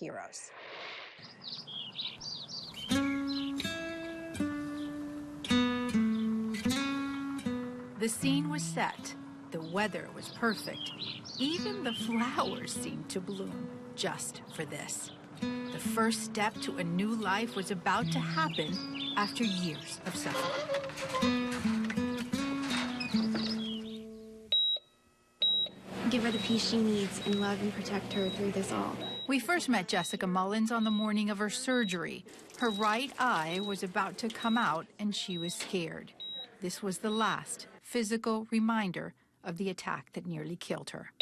heroes. The scene was set. The weather was perfect. Even the flowers seemed to bloom just for this. The first step to a new life was about to happen after years of suffering. Give her the peace she needs and love and protect her through this all. We first met Jessica Mullins on the morning of her surgery. Her right eye was about to come out and she was scared. This was the last physical reminder of the attack that nearly killed her.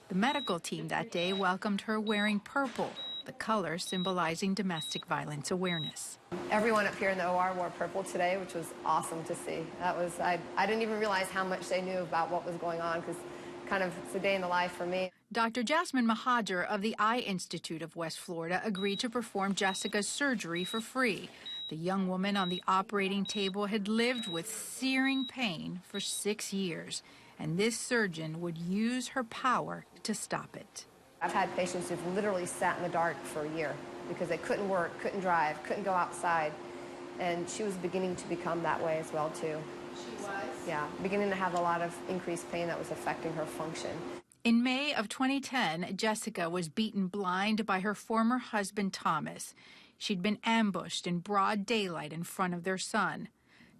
The medical team that day welcomed her wearing purple, the color symbolizing domestic violence awareness. Everyone up here in the OR wore purple today, which was awesome to see. I didn't even realize how much they knew about what was going on, because kind of it's a day in the life for me. Dr. Jasmine Mohadjer of the Eye Institute of West Florida agreed to perform Jessica's surgery for free. The young woman on the operating table had lived with searing pain for 6 years, and this surgeon would use her power to stop it. I've had patients who've literally sat in the dark for a year because they couldn't work, couldn't drive, couldn't go outside, and she was beginning to become that way as well, too. She was? Yeah, beginning to have a lot of increased pain that was affecting her function. In May of 2010, Jessica was beaten blind by her former husband, Thomas. She'd been ambushed in broad daylight in front of their son.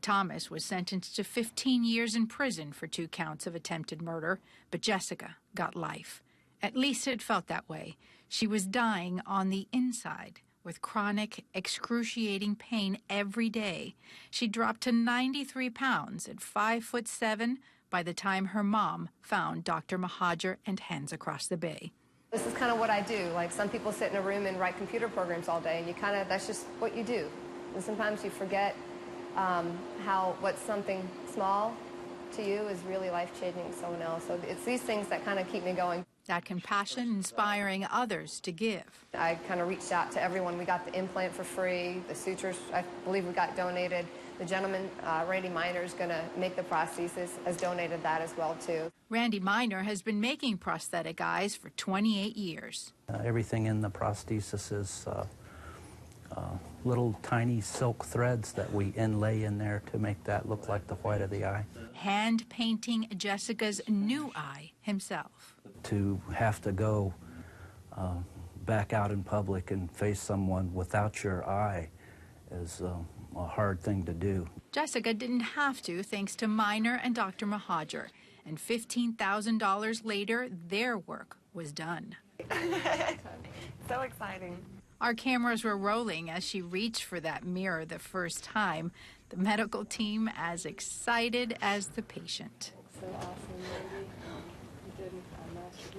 Thomas was sentenced to 15 years in prison for 2 counts of attempted murder, but Jessica got life. At least it felt that way. She was dying on the inside with chronic, excruciating pain every day. She dropped to 93 pounds at 5'7" by the time her mom found Dr. Mohadjer and Hands Across the Bay. This is kind of what I do. Like, some people sit in a room and write computer programs all day, and that's just what you do. And sometimes you forget what's something small to you is really life-changing to someone else. So it's these things that kind of keep me going. That compassion inspiring others to give. I kind of reached out to everyone. We got the implant for free. The sutures, I believe we got donated. The gentleman, Randy Miner, is going to make the prosthesis, has donated that as well, too. Randy Miner has been making prosthetic eyes for 28 years. Everything in the prosthesis is little tiny silk threads that we inlay in there to make that look like the white of the eye. Hand painting Jessica's new eye himself. To have to go back out in public and face someone without your eye is a hard thing to do. Jessica didn't have to, thanks to Miner and Dr. Mohadjer. And $15,000 later, their work was done. So exciting. Our cameras were rolling as she reached for that mirror the first time. The medical team as excited as the patient. So awesome, Randy.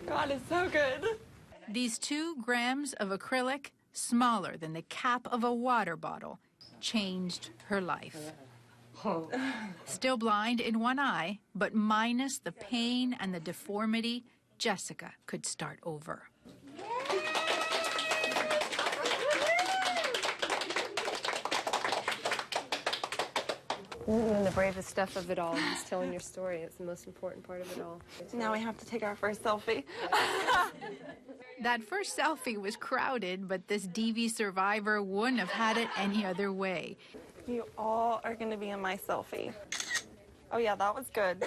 God is so good. These 2 grams of acrylic, smaller than the cap of a water bottle, changed her life. Still blind in one eye, but minus the pain and the deformity, Jessica could start over. And the bravest stuff of it all is telling your story. It's the most important part of it all. Now we have to take our first selfie. That first selfie was crowded, but this DV survivor wouldn't have had it any other way. You all are going to be in my selfie. Oh, yeah, that was good.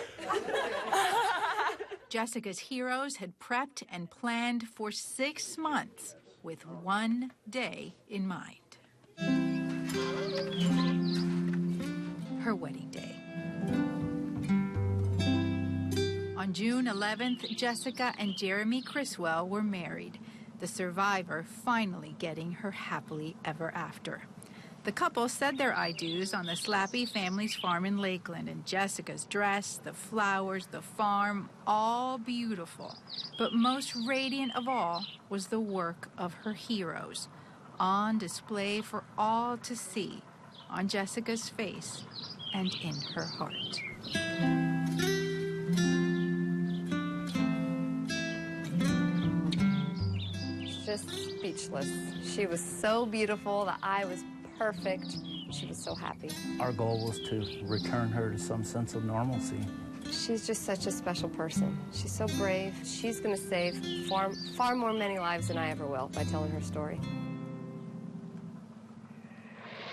Jessica's heroes had prepped and planned for 6 months with one day in mind. Her wedding day. On June 11th, Jessica and Jeremy Criswell were married, the survivor finally getting her happily ever after. The couple said their I do's on the Slappy family's farm in Lakeland, and Jessica's dress, the flowers, the farm, all beautiful. But most radiant of all was the work of her heroes, on display for all to see, on Jessica's face and in her heart. Just speechless. She was so beautiful. The eye was perfect. She was so happy. Our goal was to return her to some sense of normalcy. She's just such a special person. She's so brave. She's going to save far more many lives than I ever will by telling her story.